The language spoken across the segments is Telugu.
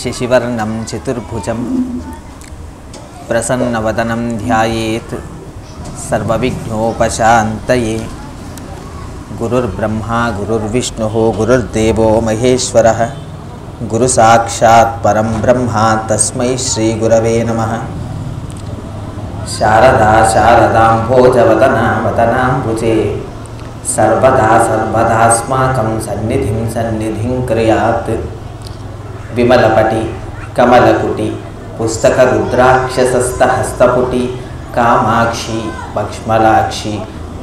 శశివర్ణం చతుర్భుజం ప్రసన్నవదనం ధ్యాయేత్ సర్వవిఘ్నోపశాంతయే. గురుర్బ్రహ్మా గురుర్విష్ణుః గురుర్దేవో మహేశ్వరః గురు సాక్షాత్ పరం బ్రహ్మ తస్మై శ్రీ గురవే నమః. శారదా శారదాంభోజవదనా వదనాంబుజే సర్వదా సర్వదాస్మాకం సన్నిధిం సన్నిధిం క్రియాత్. విమలపటి కమలకుటి పుస్తక రుద్రాక్షసస్తహస్తపుటి కామాక్షి భక్ష్మలాక్షి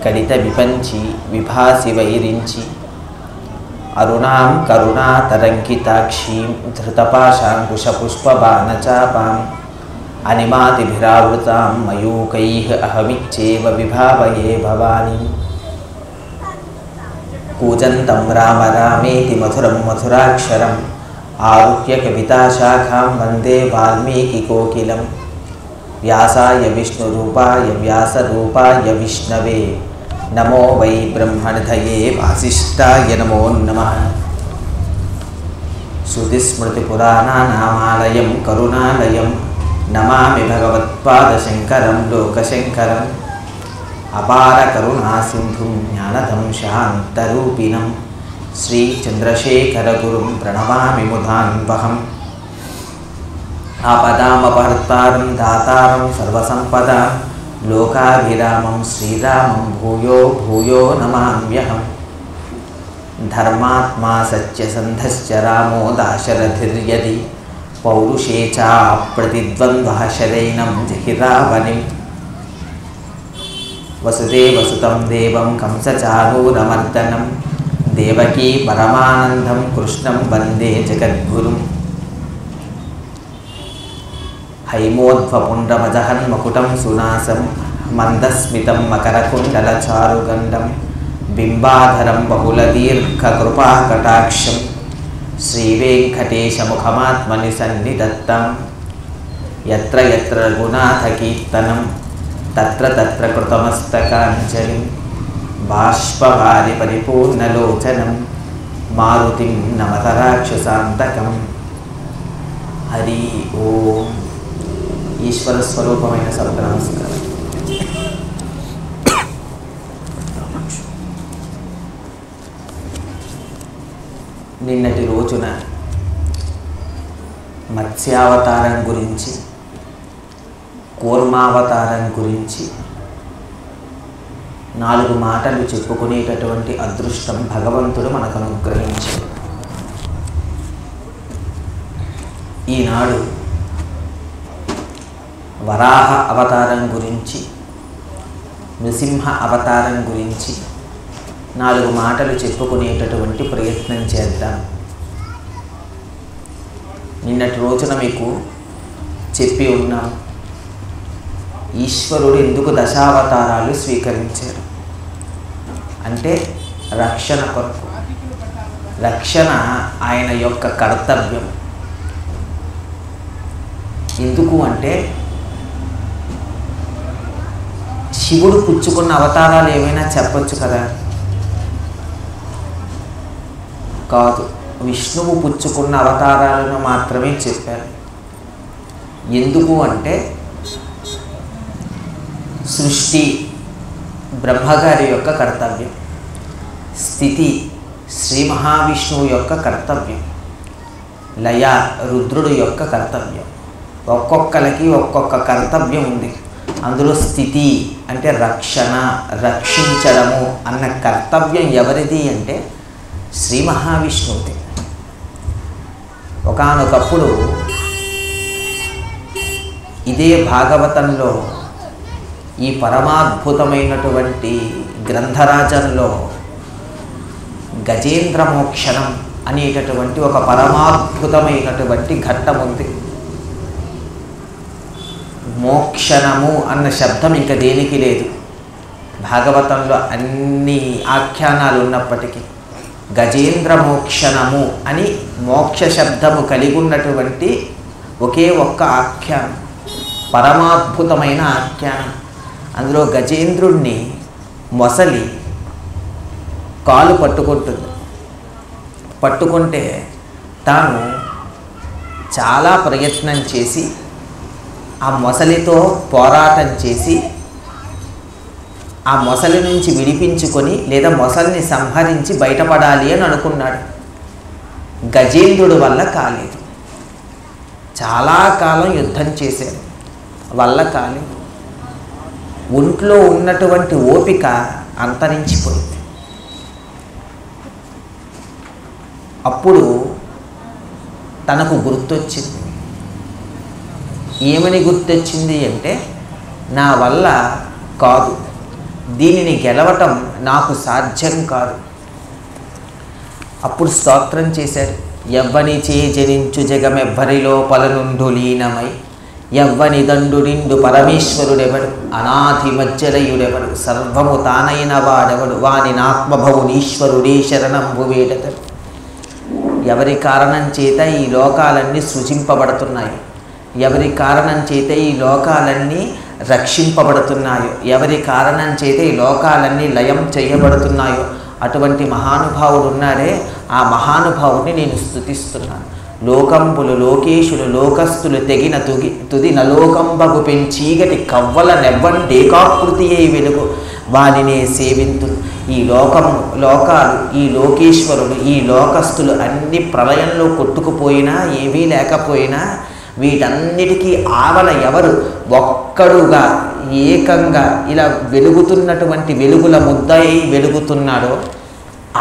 కడిత విపంచి విభాసి వైరించి అరుణాం కరుణాతరంకితాక్షీం ధృతపాశాంకుశపుష్పబాణచాపాం అనిమాతిభిరావృతాం మయూకైః అహమిచ్చేవ విభావయే భవాని. కూజంతం రామ రామేతి మధురం మధురాక్షరం ఆరుహ్య కవితాశాఖాం వందే వాల్మీకికోకిలం. వ్యాసాయ విష్ణురూపాయ వ్యాసరూపాయ విష్ణవే నమో వై బ్రహ్మనిధయే వాసిష్ఠాయ నమో నమః. శృతిస్మృతిపురాణానామాలయం కరుణాలయం నమామి భగవత్పాదశంకరం లోకశంకరం. అపార కరుణా సింధుం జ్ఞానదం శాంతరూపిణం శ్రీ చంద్రశేఖరగురుం ప్రణమామి ముదాన్వహం. ఆపదామపహర్తారం దాతారం సర్వసంపదాం లోకాభిరామం శ్రీరామం భూయో భూయో నమామ్యహం. ధర్మాత్మా సత్యసంధశ్చ రామో దాశరథిర్యది పౌరుషే చాప్రతిద్వంద్వః శరైనం జహిరావనిం. వసుదేవసుతం దేవం కంసచానూరమర్దనం దేవకీ పరమానందం కృష్ణం వందే జగద్గురుం. హైమోద్వపుండ్రమజహన్మకుటం సునాసం మందస్మితం మకరకుండలచారుగండం బింబాధరం బహుళదీర్ఘకృపాకటాక్షం శ్రీవేంకటేశముఖమాత్మని సన్నిధత్తాం. యత్ర యత్ర రఘునాథకీర్తనం తత్ర తత్ర కృతమస్తకాంజలిం బాష్పవారి పరిపూర్ణలోచనం మారుతిం నమత రాక్షసాంతకం. హరి ఓం. ఈశ్వర స్వరూపమైన సర్వ నమస్కారం. నిన్నటి రోజున మత్స్యావతారం గురించి, కూర్మావతారం గురించి 4 మాటలు చెప్పుకునేటటువంటి అదృష్టం భగవంతుడు మనకు అనుగ్రహించాడు. ఈనాడు వరాహ అవతారం గురించి, నృసింహ అవతారం గురించి 4 మాటలు చెప్పుకునేటటువంటి ప్రయత్నం చేద్దాం. నిన్నటి రోజున మీకు చెప్పి ఉన్నాం, ఈశ్వరుడు ఎందుకు దశావతారాలు స్వీకరించారు అంటే రక్షణ కొరకు. రక్షణ ఆయన యొక్క కర్తవ్యం. ఎందుకు అంటే శివుడు పుచ్చుకున్న అవతారాలు ఏమైనా చెప్పొచ్చు కదా, కాదు, విష్ణువు పుచ్చుకున్న అవతారాలను మాత్రమే చెప్పారు. ఎందుకు అంటే సృష్టి బ్రహ్మగారి యొక్క కర్తవ్యం, స్థితి శ్రీ మహావిష్ణువు యొక్క కర్తవ్యం, లయ రుద్రుడు యొక్క కర్తవ్యం. ఒక్కొక్కరికి ఒక్కొక్క కర్తవ్యం ఉంది. అందులో స్థితి అంటే రక్షణ, రక్షించడము అన్న కర్తవ్యం ఎవరిది అంటే శ్రీ మహావిష్ణువుది. ఒకానొకప్పుడు ఇదే భాగవతంలో ఈ పరమాద్భుతమైనటువంటి గ్రంథరాజంలో గజేంద్ర మోక్షణం అనేటటువంటి ఒక పరమాద్భుతమైనటువంటి ఘట్టం ఉంది. మోక్షణము అన్న శబ్దం ఇంకా దేనికి లేదు భాగవతంలో. అన్ని ఆఖ్యానాలు ఉన్నప్పటికీ గజేంద్ర మోక్షణము అని మోక్ష శబ్దము కలిగి ఉన్నటువంటి ఒకే ఒక్క ఆఖ్యానం, పరమాద్భుతమైన ఆఖ్యానం. అందులో గజేంద్రుణ్ణి మొసలి కాలు పట్టుకుంటుంది. పట్టుకుంటే తాను చాలా ప్రయత్నం చేసి ఆ మొసలితో పోరాటం చేసి ఆ మొసలి నుంచి విడిపించుకొని లేదా మొసలిని సంహరించి బయటపడాలి అని అనుకున్నాడు. గజేంద్రుడి వల్ల కాలేదు. చాలా కాలం యుద్ధం చేశాడు, వల్ల కాలేదు. ఒంట్లో ఉన్నటువంటి ఓపిక అంతరించిపోయింది. అప్పుడు తనకు గుర్తొచ్చింది. ఏమని గుర్తొచ్చింది అంటే, నా వల్ల కాదు, దీనిని గెలవటం నాకు సాధ్యం కాదు. అప్పుడు స్తోత్రం చేశారు. ఎవ్వని చే జనించు జగమెవ్వరిలో పలనుండు లీనమై ఎవ్వని దండు నిండు పరమేశ్వరుడెవడు అనాథి మజ్జలయుడెవడు సర్వము తానైన వాడెవడు వాని నాత్మభవునీశ్వరుడే శరణంబు వేడతడు. ఎవరి కారణం చేత ఈ లోకాలన్నీ సృజింపబడుతున్నాయి, ఎవరి కారణం చేత ఈ లోకాలన్నీ రక్షింపబడుతున్నాయో, ఎవరి కారణం చేత ఈ లోకాలన్నీ లయం చేయబడుతున్నాయో అటువంటి మహానుభావుడు ఉన్నాడే, ఆ మహానుభావుడిని నేను స్తుతిస్తున్నాను. లోకంబులు లోకేశులు లోకస్తులు తెగిన తుది నలోకంబగు పెంచీగటి కవ్వల నెవ్వండేకాకృతి అయి వెలుగు వానినే సేవింతు. ఈ లోకాలు, ఈ లోకేశ్వరులు, ఈ లోకస్తులు అన్ని ప్రళయంలో కొట్టుకుపోయినా, ఏమీ లేకపోయినా వీటన్నిటికీ ఆవల ఎవరు ఒక్కడుగా ఏకంగా ఇలా వెలుగుతున్నటువంటి వెలుగుల ముద్దయి వెలుగుతున్నాడో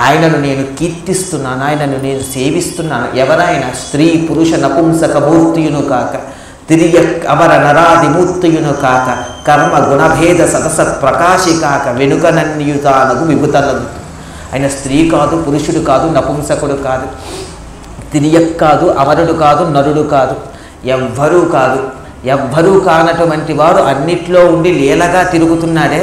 ఆయనను నేను కీర్తిస్తున్నాను, ఆయనను నేను సేవిస్తున్నాను. ఎవరైనా స్త్రీ పురుష నపుంసక మూర్తియును కాక తిరియ అవర నరాదిమూర్తియును కాక కర్మ గుణభేద సదసత్ ప్రకాశి కాక వెనుకనన్యుతానగు విభుతలదు. ఆయన స్త్రీ కాదు, పురుషుడు కాదు, నపుంసకుడు కాదు, తిరియక్ కాదు, అమరుడు కాదు, నరుడు కాదు, ఎవ్వరూ కాదు. ఎవ్వరూ కానటువంటి వాడు అన్నిట్లో ఉండి లీలగా తిరుగుతున్నాడే,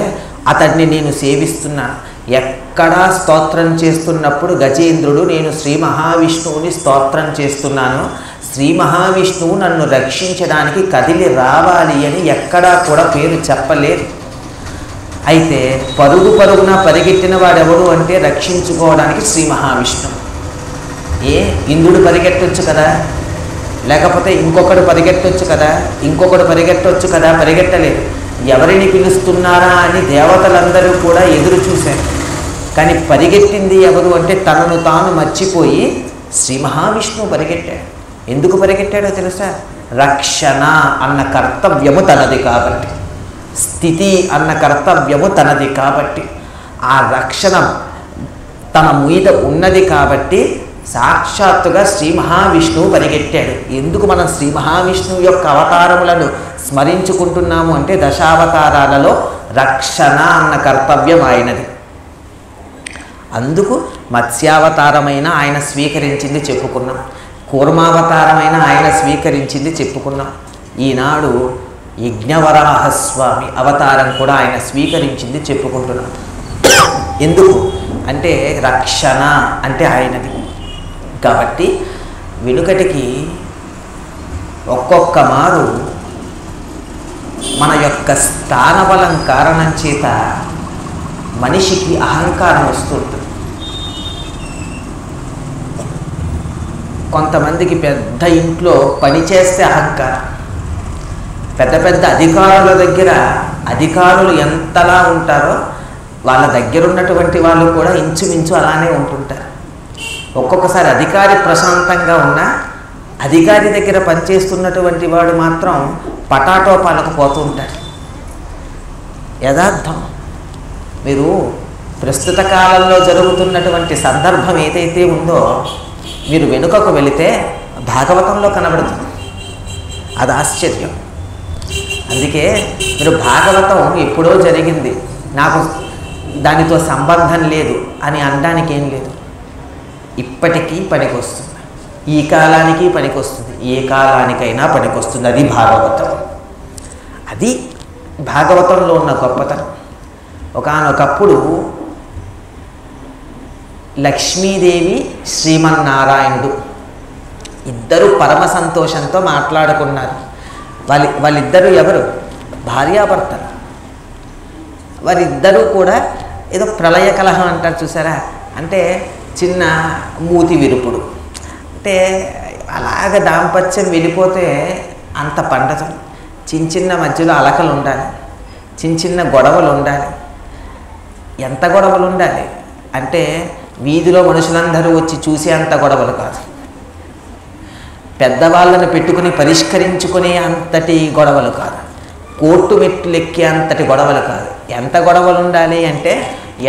అతన్ని నేను సేవిస్తున్నాను. ఎక్కడా స్తోత్రం చేస్తున్నప్పుడు గజేంద్రుడు నేను శ్రీ మహావిష్ణువుని స్తోత్రం చేస్తున్నాను, శ్రీ మహావిష్ణువు నన్ను రక్షించడానికి కదిలి రావాలి అని ఎక్కడా కూడా పేరు చెప్పలేదు. అయితే పరుగున పరిగెట్టిన వాడెవడు అంటే రక్షించుకోవడానికి శ్రీ మహావిష్ణువు. ఇంద్రుడు పరిగెట్టొచ్చు కదా, లేకపోతే ఇంకొకడు పరిగెట్టొచ్చు కదా, పరిగెట్టలేదు. ఎవరిని పిలుస్తున్నారా అని దేవతలందరూ కూడా ఎదురు చూశారు. కానీ పరిగెట్టింది ఎవరు అంటే తనను తాను మర్చిపోయి శ్రీ మహావిష్ణువు పరిగెట్టాడు. ఎందుకు పరిగెట్టాడో తెలుసా? రక్షణ అన్న కర్తవ్యము తనది కాబట్టి, స్థితి అన్న కర్తవ్యము తనది కాబట్టి, ఆ రక్షణ తన మీద ఉన్నది కాబట్టి సాక్షాత్తుగా శ్రీ మహావిష్ణువు పరిగెట్టాడు. ఎందుకు మనం శ్రీ మహావిష్ణువు యొక్క అవతారములను స్మరించుకుంటున్నాము అంటే దశావతారాలలో రక్షణ అన్న కర్తవ్యం ఆయనది. అందుకు మత్స్యావతారమైన ఆయన స్వీకరించింది చెప్పుకున్నాం, కూర్మావతారమైన ఆయన స్వీకరించింది చెప్పుకున్నాం. ఈనాడు యజ్ఞవరాహస్వామి అవతారం కూడా ఆయన స్వీకరించింది చెప్పుకుంటున్నాం. ఎందుకు అంటే రక్షణ అంటే ఆయనది కాబట్టి. వెనుకటికి ఒక్కొక్క మారు మన యొక్క స్థానబలం కారణం చేత మనిషికి అహంకారం వస్తుంటుంది. కొంతమందికి పెద్ద ఇంట్లో పని చేస్తే అహంకారం, పెద్ద పెద్ద అధికారుల దగ్గర అధికారులు ఎంతలా ఉంటారో వాళ్ళ దగ్గర ఉన్నటువంటి వాళ్ళు కూడా ఇంచుమించు అలానే ఉంటుంటారు. ఒక్కొక్కసారి అధికారి ప్రశాంతంగా ఉన్నా అధికారి దగ్గర పనిచేస్తున్నటువంటి వాడు మాత్రం పటాటో పాలకపోతూ ఉంటాడు. యథార్థం. మీరు ప్రస్తుత కాలంలో జరుగుతున్నటువంటి సందర్భం ఏదైతే ఉందో మీరు వెనుకకు వెళితే భాగవతంలో కనబడుతుంది. అది ఆశ్చర్యం. అందుకే మీరు భాగవతం ఎప్పుడో జరిగింది, నాకు దానితో సంబంధం లేదు అని అనడానికి ఏం లేదు. ఇప్పటికీ పనికొస్తుంది, ఈ కాలానికి పనికొస్తుంది, ఏ కాలానికైనా పనికొస్తుంది. అది భాగవతం. అది భాగవతంలో ఉన్న గొప్పతనం. ఒకానొకప్పుడు లక్ష్మీదేవి శ్రీమన్నారాయణుడు ఇద్దరు పరమ సంతోషంతో మాట్లాడుకున్నారు. వాళ్ళిద్దరూ ఎవరు? భార్యాభర్తలు. వారిద్దరూ కూడా ఏదో ప్రళయ కలహం అంటారు చూసారా, అంటే చిన్న మూతి విరుపుడు, అంటే అలాగ దాంపత్యం వెళ్ళిపోతే అంత పండదు. చిన్న చిన్న మధ్యలో అలకలు ఉండాలి, చిన్న చిన్న గొడవలు ఉండాలి. ఎంత గొడవలు ఉండాలి అంటే వీధిలో మనుషులందరూ వచ్చి చూసే అంత గొడవలు కాదు, పెద్దవాళ్ళను పెట్టుకుని పరిష్కరించుకునే అంతటి గొడవలు కాదు, కోర్టు మెట్లు ఎక్కే అంతటి గొడవలు కాదు. ఎంత గొడవలు ఉండాలి అంటే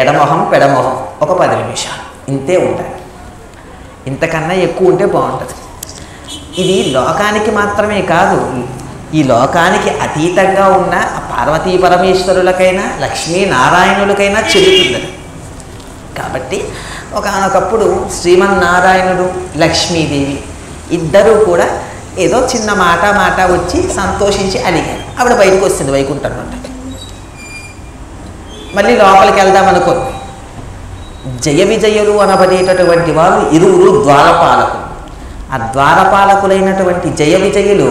ఎడమొహం పెడమొహం ఒక 10 నిమిషాలు ఇంతే ఉండాలి. ఇంతకన్నా ఎక్కువ ఉంటే బాగుంటుంది. ఇది లోకానికి మాత్రమే కాదు, ఈ లోకానికి అతీతంగా ఉన్న పార్వతీ పరమేశ్వరులకైనా లక్ష్మీనారాయణులకైనా చెల్లుతుంది. కాబట్టి ఒకానొకప్పుడు శ్రీమన్నారాయణుడు లక్ష్మీదేవి ఇద్దరూ కూడా ఏదో చిన్న మాట వచ్చి సంతోషించి అడిగారు. ఆవిడ బయటకు వస్తుంది వైకుంఠం నుండి. మళ్ళీ లోపలికి వెళ్దామనుకోండి. జయ విజయులు అనబడేటటువంటి వాళ్ళు ఇరువురు ద్వారపాలకులు. ఆ ద్వారపాలకులైనటువంటి జయ విజయులు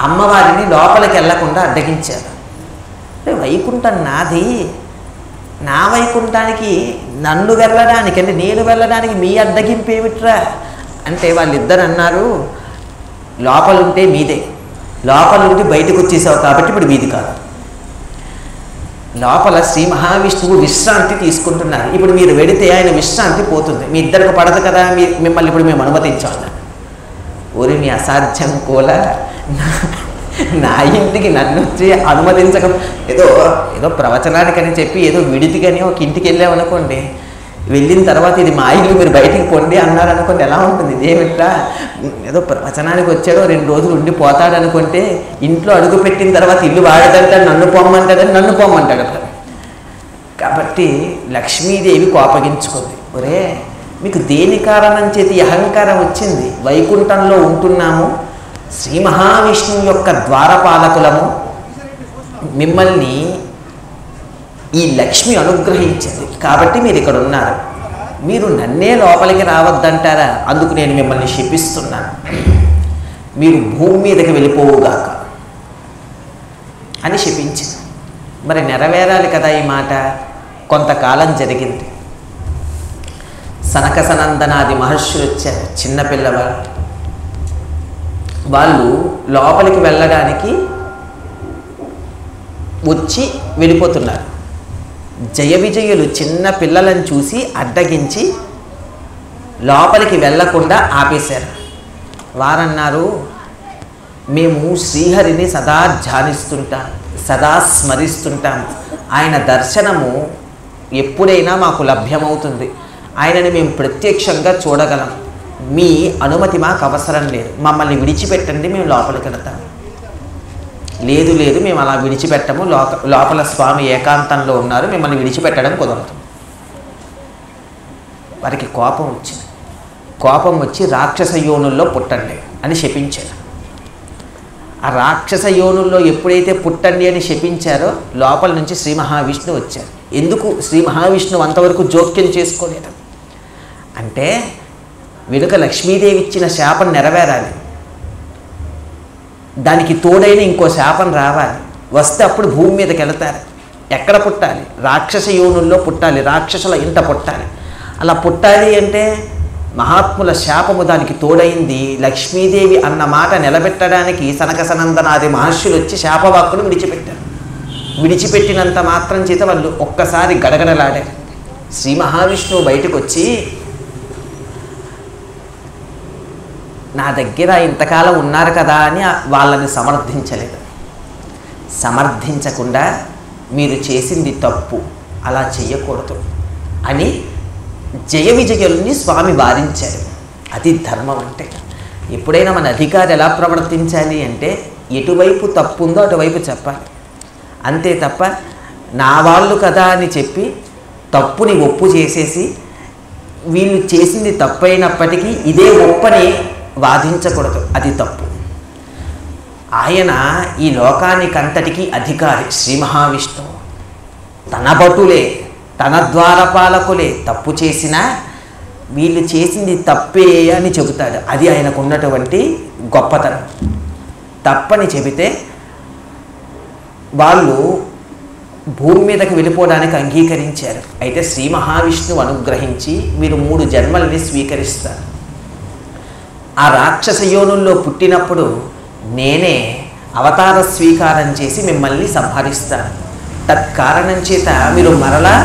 అమ్మవారిని లోపలికి వెళ్లకుండా అడ్డగించారు. వైకుంఠం నాది, నా వైకుంఠానికి నన్ను వెళ్ళడానికి అంటే నేను వెళ్ళడానికి మీ అడ్డగింపు ఏమిట్రా అంటే వాళ్ళిద్దరు అన్నారు, లోపలుంటే మీదే, లోపలుండి బయటకు వచ్చేసావు కాబట్టి ఇప్పుడు మీది కాదు. లోపల శ్రీ మహావిష్ణువు విశ్రాంతి తీసుకుంటున్నారు. ఇప్పుడు మీరు వెడితే ఆయన విశ్రాంతి పోతుంది. మీ ఇద్దరికి పడదు కదా, మిమ్మల్ని ఇప్పుడు మేము అనుమతించాలి. ఊరి మీ అసాధ్యం కూడా నా ఇంటికి నన్ను వచ్చి అనుమతించక ఏదో ప్రవచనానికని చెప్పి ఏదో విడితికని ఒక ఇంటికి వెళ్ళామనుకోండి, వెళ్ళిన తర్వాత ఇది మా ఇల్లు మీరు బయటికి పొండి అన్నారు అనుకోండి, ఎలా ఉంటుంది? ఇదేమిట్రా ఏదో ప్రవచనానికి వచ్చాడో 2 రోజులు ఉండి పోతాడు అనుకుంటే ఇంట్లో అడుగు పెట్టిన తర్వాత ఇల్లు వాడదంటాడు, నన్ను పొమ్మంటాడని నన్ను పొమ్మంటాడు. కాబట్టి లక్ష్మీదేవి కోపగించుకుంది. ఒరే మీకు దేని కారణం చేతి అహంకారం వచ్చింది? వైకుంఠంలో ఉంటున్నాము, శ్రీ మహావిష్ణువు యొక్క ద్వారపాలకులము, మిమ్మల్ని ఈ లక్ష్మి అనుగ్రహించింది కాబట్టి మీరు ఇక్కడ ఉన్నారు. మీరు నన్నే లోపలికి రావద్దంటారా? అందుకు నేను మిమ్మల్ని శపిస్తున్నాను, మీరు భూమి మీదకి వెళ్ళిపోవుగాక అని శపించింది. మరి నెరవేరాలి కదా ఈ మాట. కొంతకాలం జరిగింది. సనక సనందనాది మహర్షులు వచ్చారు, చిన్నపిల్లవాళ్ళు. వాళ్ళు లోపలికి వెళ్ళడానికి వచ్చి వెళ్ళిపోతున్నారు. జయ విజయులు చిన్న పిల్లలను చూసి అడ్డగించి లోపలికి వెళ్ళకుండా ఆపేశారు. వారన్నారు, మేము శ్రీహరిని సదా ధ్యానిస్తుంటాం, సదా స్మరిస్తుంటాం, ఆయన దర్శనము ఎప్పుడైనా మాకు లభ్యమవుతుంది, ఆయనని మేము ప్రత్యక్షంగా చూడగలం, మీ అనుమతి మాకు అవసరం లేదు, మమ్మల్ని విడిచిపెట్టండి, మేము లోపలికి వెళతాం. లేదు లేదు మేము అలా విడిచిపెట్టము, లోపల స్వామి ఏకాంతంలో ఉన్నారు, మిమ్మల్ని విడిచిపెట్టడం కుదరదు. వారికి కోపం వచ్చింది. కోపం వచ్చి రాక్షస యోనుల్లో పుట్టండి అని శపించారు. ఆ రాక్షస యోనుల్లో ఎప్పుడైతే పుట్టండి అని శపించారో లోపల నుంచి శ్రీ మహావిష్ణువు వచ్చారు. ఎందుకు శ్రీ మహావిష్ణువు అంతవరకు జోక్యం చేసుకోలేదు అంటే వెనుక లక్ష్మీదేవి ఇచ్చిన శాపం నెరవేరాలి, దానికి తోడైన ఇంకో శాపం రావాలి. వస్తే అప్పుడు భూమి మీదకి వెళతారు. ఎక్కడ పుట్టాలి? రాక్షస యోనుల్లో పుట్టాలి, రాక్షసుల ఇంట పుట్టాలి. అలా పుట్టాలి అంటే మహాత్ముల శాపము దానికి తోడైంది. లక్ష్మీదేవి అన్న మాట నిలబెట్టడానికి సనక సనందనాది మహర్షులు వచ్చి శాపవాక్కును విడిచిపెట్టారు. విడిచిపెట్టినంత మాత్రం చేత వాళ్ళు ఒక్కసారి గడగడలాడారు. శ్రీ మహావిష్ణువు బయటకు వచ్చి, నా దగ్గర ఇంతకాలం ఉన్నారు కదా అని వాళ్ళని సమర్థించలేదు. సమర్థించకుండా మీరు చేసింది తప్పు, అలా చెయ్యకూడదు అని జయ విజయుల్ని స్వామి వారించారు. అది ధర్మం అంటే. ఎప్పుడైనా మన అధికారి ఎలా ప్రవర్తించాలి అంటే ఎటువైపు తప్పు ఉందో అటువైపు చెప్పాలి, అంతే తప్ప నా వాళ్ళు కదా అని చెప్పి తప్పుని ఒప్పు చేసేసి వీళ్ళు చేసింది తప్పైనప్పటికీ ఇదే ఒప్పని వాదించకూడదు, అది తప్పు. ఆయన ఈ లోకానికంతటికీ అధికారి శ్రీ మహావిష్ణువు. తన భటులే, తన ద్వారపాలకులే తప్పు చేసినా వీళ్ళు చేసింది తప్పే అని చెబుతాడు. అది ఆయనకు ఉన్నటువంటి గొప్పతనం. తప్పని చెబితే వాళ్ళు భూమి మీదకి వెళ్ళిపోవడానికి అంగీకరించారు. అయితే శ్రీ మహావిష్ణువు అనుగ్రహించి మీరు 3 జన్మల్ని స్వీకరిస్తారు. ఆ రాక్షస యోనుల్లో పుట్టినప్పుడు నేనే అవతార స్వీకారం చేసి మిమ్మల్ని సంహరిస్తాను. తత్కారణం చేత మీరు మరలా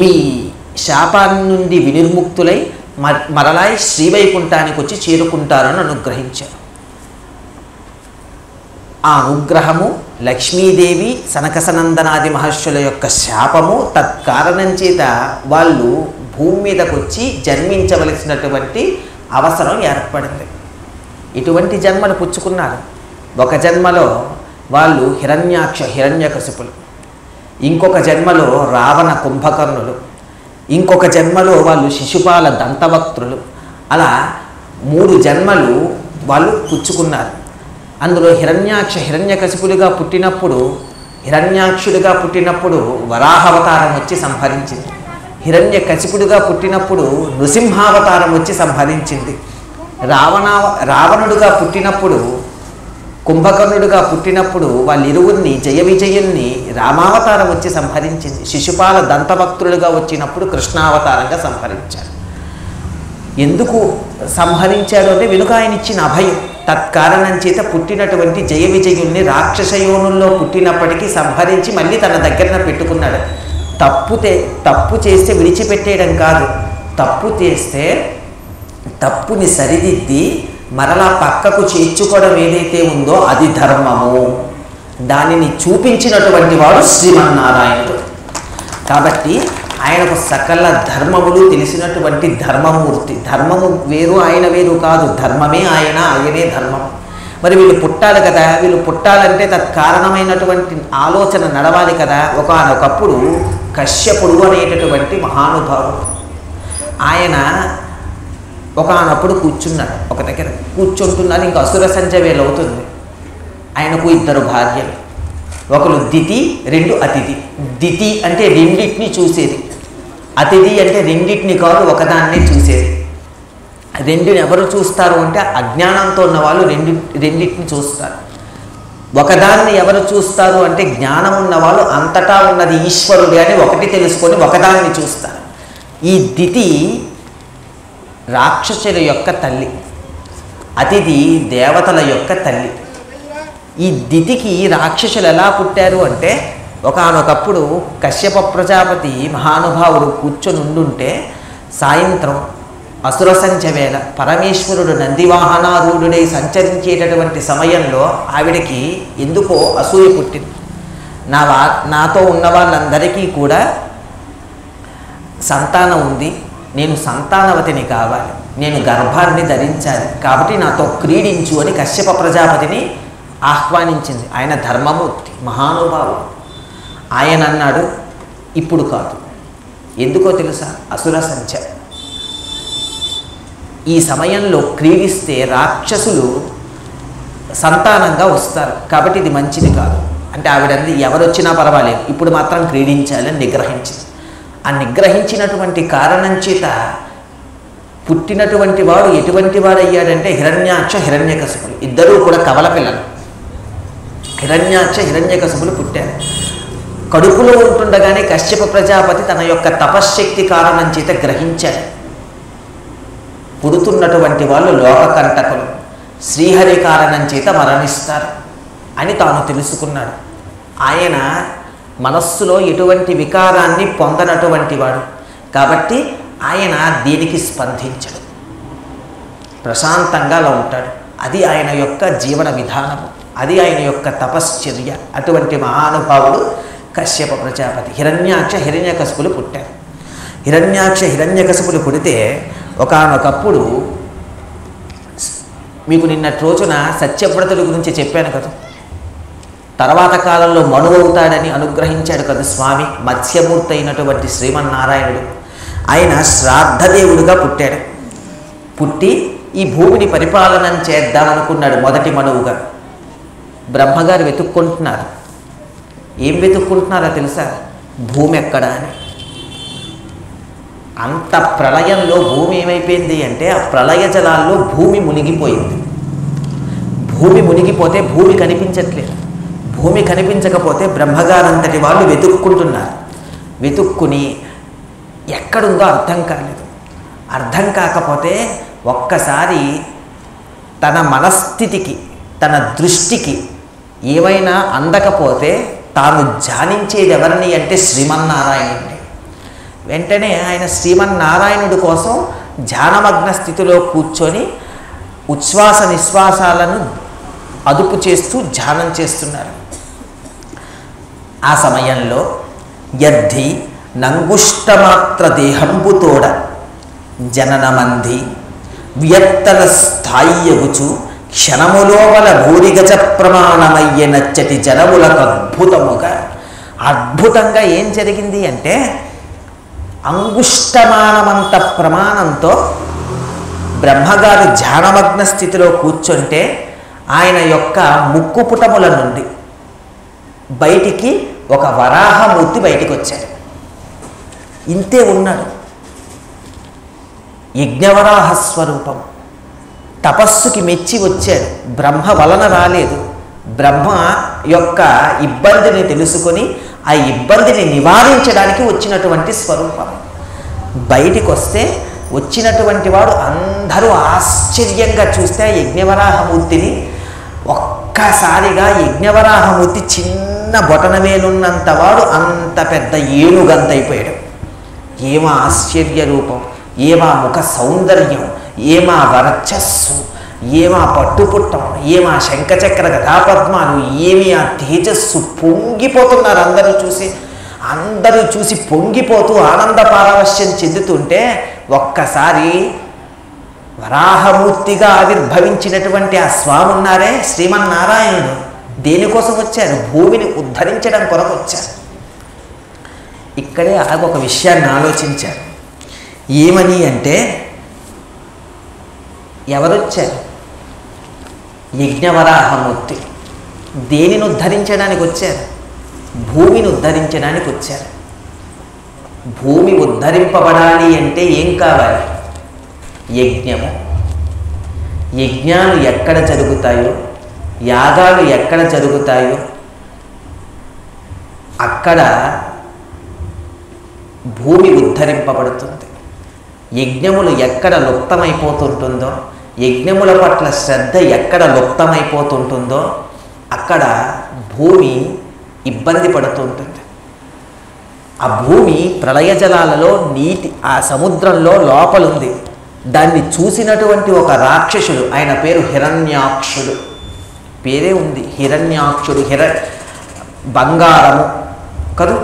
మీ శాపాన్ని నుండి వినిర్ముక్తులై మరలా శ్రీవైకుంఠానికి వచ్చి చేరుకుంటారని అనుగ్రహించారు. ఆ అనుగ్రహము లక్ష్మీదేవి సనకసనందనాది మహర్షుల యొక్క శాపము తత్కారణం చేత వాళ్ళు భూమి మీదకు వచ్చి జన్మించవలసినటువంటి అవసరం ఏర్పడింది. ఇటువంటి జన్మను పుచ్చుకున్నారు. ఒక జన్మలో వాళ్ళు హిరణ్యకశిపులు, ఇంకొక జన్మలో రావణ కుంభకర్ణులు, ఇంకొక జన్మలో వాళ్ళు శిశుపాల దంతవక్త్రులు. అలా 3 జన్మలు వాళ్ళు పుచ్చుకున్నారు. అందులో హిరణ్యకశిపులుగా పుట్టినప్పుడు హిరణ్యాక్షుడిగా పుట్టినప్పుడు వరాహావతారం వచ్చి సంహరించింది. హిరణ్యకశిపుడుగా పుట్టినప్పుడు నృసింహావతారం వచ్చి సంహరించింది. రావణుడుగా పుట్టినప్పుడు కుంభకర్ణుడుగా పుట్టినప్పుడు వాళ్ళిరువురిని జయ విజయుల్ని రామావతారం వచ్చి సంహరించింది. శిశుపాల దంతభక్తులుగా వచ్చినప్పుడు కృష్ణావతారంగా సంహరించారు. ఎందుకు సంహరించాడు అంటే వెనుక ఆయన ఇచ్చిన అభయం. తత్కారణం చేత పుట్టినటువంటి జయ విజయుల్ని రాక్షసయోనుల్లో పుట్టినప్పటికీ సంహరించి మళ్ళీ తన దగ్గర పెట్టుకున్నాడు. తప్పు చేస్తే విడిచిపెట్టేయడం కాదు, తప్పు చేస్తే తప్పుని సరిదిద్ది మరలా పక్కకు చేర్చుకోవడం ఏదైతే ఉందో అది ధర్మము. దానిని చూపించినటువంటి వాడు శ్రీమన్నారాయణుడు. కాబట్టి ఆయనకు సకల ధర్మములు తెలిసినటువంటి ధర్మమూర్తి. ధర్మము వేరు ఆయన వేరు కాదు, ధర్మమే ఆయనే ధర్మం. మరి వీళ్ళు పుట్టాలి కదా, వీళ్ళు పుట్టాలంటే తత్కారణమైనటువంటి ఆలోచన నడవాలి కదా. ఒకనొకప్పుడు కశ్యపుడు అనేటటువంటి మహానుభావుడు ఆయన ఒకనప్పుడు కూర్చున్నాడు. ఒక దగ్గర కూర్చుంటున్నారు. ఇంకా అసుర సంధ్య వేళ అవుతుంది. ఆయనకు 2 భార్యలు, ఒకరు దితి, 2 అతిథి. దితి అంటే రెండింటిని చూసేది, అతిథి అంటే రెండింటిని కాదు ఒకదాన్నే చూసేది. రెండుని ఎవరు చూస్తారు అంటే అజ్ఞానంతో ఉన్న వాళ్ళు రెండింటిని చూస్తారు. ఒకదాన్ని ఎవరు చూస్తారు అంటే జ్ఞానం ఉన్నవాళ్ళు అంతటా ఉన్నది ఈశ్వరుడే అని ఒకటి తెలుసుకొని ఒకదాన్ని చూస్తారు. ఈ దితి రాక్షసుల యొక్క తల్లి, అతిథి దేవతల యొక్క తల్లి. ఈ దితికి రాక్షసులు ఎలా పుట్టారు అంటే ఒకానొకప్పుడు కశ్యప ప్రజాపతి మహానుభావుడు కూర్చొని ఉండుంటే సాయంత్రం అసుర సంధ్య వేళ పరమేశ్వరుడు నందివాహనారూఢుడై సంచరించేటటువంటి సమయంలో ఆవిడకి ఎందుకో అసూయ పుట్టింది. నాతో ఉన్న వాళ్ళందరికీ కూడా సంతానం ఉంది, నేను సంతానవతిని కావాలి, నేను గర్భాన్ని ధరించాలి, కాబట్టి నాతో క్రీడించు అని కశ్యప ప్రజాపతిని ఆహ్వానించింది. ఆయన ధర్మమూర్తి మహానుభావుడు. ఆయన అన్నాడు ఇప్పుడు కాదు. ఎందుకో తెలుసా? అసుర సంధ్య. ఈ సమయంలో క్రీడిస్తే రాక్షసులు సంతానంగా వస్తారు, కాబట్టి ఇది మంచిది కాదు అంటే ఆవిడంది ఎవరొచ్చినా పర్వాలేదు, ఇప్పుడు మాత్రం క్రీడించాలని నిగ్రహించింది. ఆ నిగ్రహించినటువంటి కారణం చేత పుట్టినటువంటి వాడు ఎటువంటి వాడయ్యాడంటే హిరణ్యకశిపులు. ఇద్దరూ కూడా కవల పిల్లలు. హిరణ్యకశిపులు పుట్టారు. కడుపులో ఉంటుండగానే కశ్యప ప్రజాపతి తన యొక్క తపశ్శక్తి కారణం చేత గ్రహించాడు. పుడుతున్నటువంటి వాళ్ళు లోకకంటకులు, శ్రీహరి కారణం చేత మరణిస్తారు అని తాను తెలుసుకున్నాడు. ఆయన మనస్సులో ఎటువంటి వికారాన్ని పొందనటువంటి వాడు కాబట్టి ఆయన దీనికి స్పందించడు, ప్రశాంతంగా అలా ఉంటాడు. అది ఆయన యొక్క జీవన విధానము, అది ఆయన యొక్క తపశ్చర్య. అటువంటి మహానుభావుడు కశ్యప ప్రజాపతి. హిరణ్యకశిపులు పుట్టారు. హిరణ్యకశిపులు పుడితే ఒకానొకప్పుడు మీకు నిన్నటి రోజున సత్యవ్రతుడి గురించి చెప్పాను కదా, తర్వాత కాలంలో మనువు అవుతాడని అనుగ్రహించాడు కదా స్వామి. మత్స్యమూర్తి అయినటువంటి శ్రీమన్నారాయణుడు ఆయన శ్రాద్ధదేవుడిగా పుట్టాడు. పుట్టి ఈ భూమిని పరిపాలన చేద్దామనుకున్నాడు మొదటి మనువుగా. బ్రహ్మగారు వెతుక్కుంటున్నారు. ఏం వెతుక్కుంటున్నారో తెలుసా? భూమి ఎక్కడా అని. అంత ప్రళయంలో భూమి ఏమైపోయింది అంటే ఆ ప్రళయ జలాల్లో భూమి మునిగిపోయింది. భూమి మునిగిపోతే భూమి కనిపించట్లేదు. భూమి కనిపించకపోతే బ్రహ్మగారంతటి వాళ్ళు వెతుక్కుంటున్నారు. వెతుక్కుని ఎక్కడుందో అర్థం కాలేదు. అర్థం కాకపోతే ఒక్కసారి తన మనస్థితికి, తన దృష్టికి ఏమైనా అందకపోతే తాను ధ్యానించేది ఎవరిని అంటే శ్రీమన్నారాయణుడిని. వెంటనే ఆయన శ్రీమన్నారాయణుడి కోసం ధ్యానమగ్న స్థితిలో కూర్చొని ఉచ్ఛ్వాస నిశ్వాసాలను అదుపు చేస్తూ ధ్యానం చేస్తున్నారు. ఆ సమయంలో యద్ధి నంగుష్టమాత్ర దేహంబుతోడ జననమంది వ్యత్తల స్థాయియగుచు క్షణములోపల భూరిగజ ప్రమాణమయ్య నచ్చటి జనములకు అద్భుతముగా. అద్భుతంగా ఏం జరిగింది అంటే అంగుష్టమానమంత ప్రమాణంతో బ్రహ్మగారు ధ్యానమగ్న స్థితిలో కూర్చుంటే ఆయన యొక్క ముక్కుపుటముల నుండి బయటికి ఒక వరాహమూర్తి బయటికి వచ్చాడు. ఇంతే ఉన్నాడు. యజ్ఞవరాహ స్వరూపం. తపస్సుకి మెచ్చి వచ్చాడు. బ్రహ్మ వలన రాలేదు. బ్రహ్మ యొక్క ఇబ్బందిని తెలుసుకొని ఆ ఇబ్బందిని నివారించడానికి వచ్చినటువంటి స్వరూపం. బయటికి వస్తే వచ్చినటువంటి వాడు అందరూ ఆశ్చర్యంగా చూస్తే ఆ యజ్ఞవరాహమూర్తిని ఒక్కసారిగా యజ్ఞవరాహమూర్తి చిన్న బొటనవేలున్నంత వాడు అంత పెద్ద ఏనుగంత అయిపోయాడు. ఏమా ఆశ్చర్య రూపం, ఏమా ముఖ సౌందర్యం, ఏమా వర్చస్సు, ఏమా పట్టుపుట్టం, ఏమా శంఖచక్ర గదాపద్మాలు, ఏమి ఆ తేజస్సు. పొంగిపోతున్నారు అందరూ చూసి పొంగిపోతూ ఆనంద పారవశ్యం చెందుతుంటే ఒక్కసారి వరాహమూర్తిగా ఆవిర్భవించినటువంటి ఆ స్వామి ఉన్నారే శ్రీమన్నారాయణుడు దేనికోసం వచ్చారు? భూమిని ఉద్ధరించడం కొరకు వచ్చారు. ఇక్కడే ఒక విషయాన్ని ఆలోచించారు. ఏమని అంటే ఎవరొచ్చారు? యజ్ఞవరాహమూర్తి. దేనిని ఉద్ధరించడానికి వచ్చారు? భూమిని ఉద్ధరించడానికి వచ్చారు. భూమి ఉద్ధరింపబడాలి అంటే ఏం కావాలి? యజ్ఞము. యజ్ఞాలు ఎక్కడ జరుగుతాయో, యాగాలు ఎక్కడ జరుగుతాయో అక్కడ భూమి ఉద్ధరింపబడుతుంది. యజ్ఞములు ఎక్కడ లుప్తమైపోతుంటుందో, యజ్ఞముల పట్ల శ్రద్ధ ఎక్కడ లుప్తమైపోతుంటుందో అక్కడ భూమి ఇబ్బంది పడుతుంటుంది. ఆ భూమి ప్రళయ జలాలలో నీటి ఆ సముద్రంలో లోపలుంది. దాన్ని చూసినటువంటి ఒక రాక్షసుడు, ఆయన పేరు హిరణ్యాక్షుడు. పేరే ఉంది హిరణ్యాక్షుడు. బంగారము కదూ.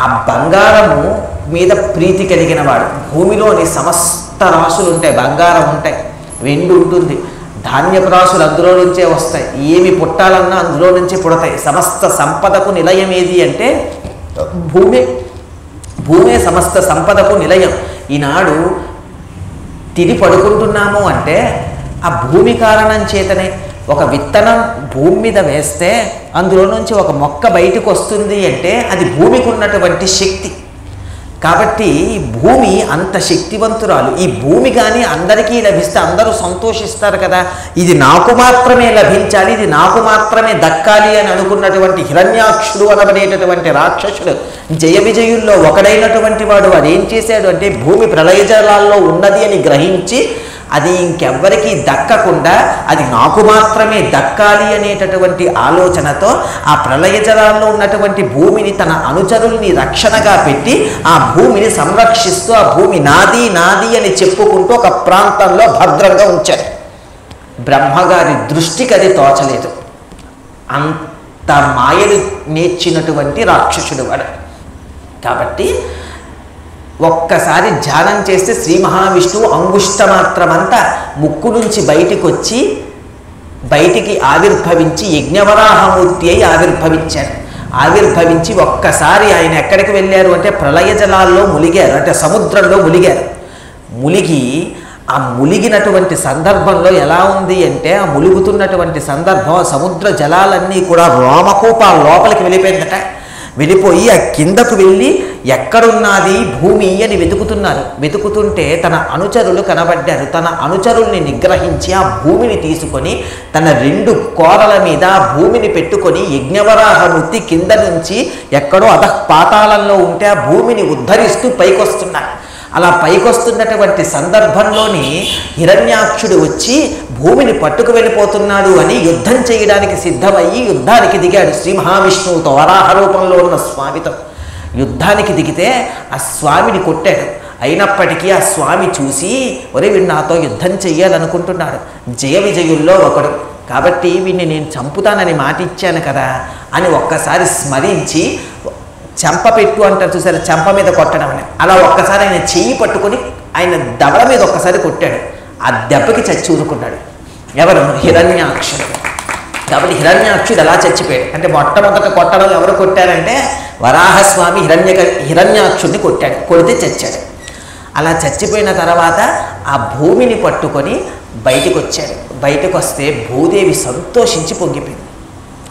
ఆ బంగారము మీద ప్రీతి కలిగిన వాడు. భూమిలోని సమస్త రాసులు ఉంటాయి, బంగారం ఉంటాయి, వెండి ఉంటుంది, ధాన్యపు రాసులు అందులో నుంచే వస్తాయి. ఏమి పుట్టాలన్నా అందులో నుంచే పుడతాయి. సమస్త సంపదకు నిలయం ఏది అంటే భూమే సమస్త సంపదకు నిలయం. ఈనాడు తిని పడుకుంటున్నాము అంటే ఆ భూమి కారణం చేతనే. ఒక విత్తనం భూమి మీద వేస్తే అందులో నుంచి ఒక మొక్క బయటకు వస్తుంది అంటే అది భూమికి ఉన్నటువంటి శక్తి. కాబట్టి భూమి అంత శక్తివంతురాలు. ఈ భూమి కానీ అందరికీ లభిస్తే అందరూ సంతోషిస్తారు కదా. ఇది నాకు మాత్రమే లభించాలి, ఇది నాకు మాత్రమే దక్కాలి అని అనుకున్నటువంటి హిరణ్యాక్షుడు అనబడేటటువంటి రాక్షసుడు జయ విజయుల్లో ఒకడైనటువంటి వాడు ఏం చేశాడు అంటే భూమి ప్రళయ జలాల్లో ఉన్నది అని గ్రహించి అది ఇంకెవ్వరికీ దక్కకుండా అది నాకు మాత్రమే దక్కాలి అనేటటువంటి ఆలోచనతో ఆ ప్రళయ జలాల్లో ఉన్నటువంటి భూమిని తన అనుచరుల్ని రక్షణగా పెట్టి ఆ భూమిని సంరక్షిస్తూ ఆ భూమి నాది నాది అని చెప్పుకుంటూ ఒక ప్రాంతంలో భద్రంగా ఉంచాడు. బ్రహ్మగారి దృష్టికి అది తోచలేదు. అంత మాయలు నేర్చినటువంటి రాక్షసుడు వాడు. కాబట్టి ఒక్కసారి ధ్యానం చేస్తే శ్రీ మహావిష్ణువు అంగుష్టమాత్రమంతా ముక్కు నుంచి బయటికి ఆవిర్భవించి యజ్ఞవరాహమూర్తి అయి ఆవిర్భవించారు. ఆవిర్భవించి ఒక్కసారి ఆయన ఎక్కడికి వెళ్ళారు అంటే ప్రళయ జలాల్లో ములిగారు, అంటే సముద్రంలో ములిగారు. ములిగి ఆ ములిగినటువంటి సందర్భంలో ఎలా ఉంది అంటే ఆ ములుగుతున్నటువంటి సందర్భం సముద్ర జలాలన్నీ కూడా రోమకూపాల లోపలికి వెళ్ళిపోయిందట. వెళ్ళిపోయి ఆ కిందకు వెళ్ళి ఎక్కడున్నది భూమి అని వెతుకుతున్నారు. వెతుకుతుంటే తన అనుచరులు కనబడ్డారు. తన అనుచరుల్ని నిగ్రహించి ఆ భూమిని తీసుకొని తన 2 కోరల మీద ఆ భూమిని పెట్టుకొని యజ్ఞవరాహమూర్తి కింద నుంచి ఎక్కడో పాతాళంలో ఉంటే ఆ భూమిని ఉద్ధరిస్తూ పైకొస్తున్నారు. అలా పైకొస్తున్నటువంటి సందర్భంలోని హిరణ్యాక్షుడు వచ్చి భూమిని పట్టుకు వెళ్ళిపోతున్నాడు అని యుద్ధం చేయడానికి సిద్ధమయ్యి యుద్ధానికి దిగాడు. శ్రీ మహావిష్ణువుతో వరాహ రూపంలో ఉన్న స్వామితో యుద్ధానికి దిగితే ఆ స్వామిని కొట్టాడు. అయినప్పటికీ ఆ స్వామి చూసి ఒరే వీడు నాతో యుద్ధం చెయ్యాలనుకుంటున్నాడు, జయ విజయుల్లో ఒకడు, కాబట్టి వీడిని నేను చంపుతానని మాట ఇచ్చాను కదా అని ఒక్కసారి స్మరించి చెంప పెట్టు అంటారు చూసారు, చెంప మీద కొట్టడం అని, అలా ఒక్కసారి ఆయన చెయ్యి పట్టుకొని ఆయన దవడ మీద ఒక్కసారి కొట్టాడు. ఆ దెబ్బకి చచ్చి ఊరుకున్నాడు. ఎవరు? హిరణ్యాక్షుడు. కాబట్టి హిరణ్యాక్షుడు ఎలా చచ్చిపోయాడు అంటే మొట్టమొదట కొట్టడం ఎవరు కొట్టారంటే వరాహస్వామి హిరణ్యాక్షుడిని కొట్టాడు, కొడితే చచ్చాడు. అలా చచ్చిపోయిన తర్వాత ఆ భూమిని పట్టుకొని బయటికి వచ్చాడు. బయటకు వస్తే భూదేవి సంతోషించి పొంగిపోయింది.